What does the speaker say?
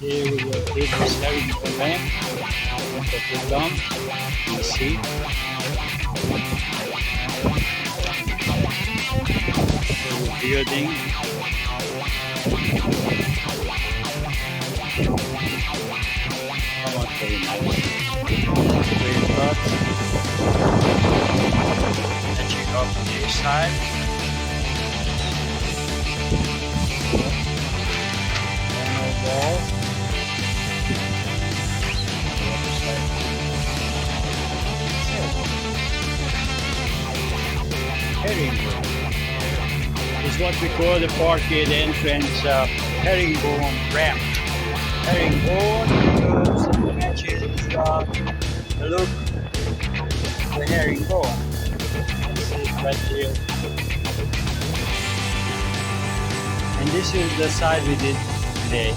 Here we will take this herringbone ramp that will come in the sea. So we're building. Oh, that's very nice. Very cut. And check out on the other side. One more wall. Herringbone is what we call the parkade entrance herringbone ramp. Herringbone because it matches the look of the herringbone. This is right here. And this is the side we did today.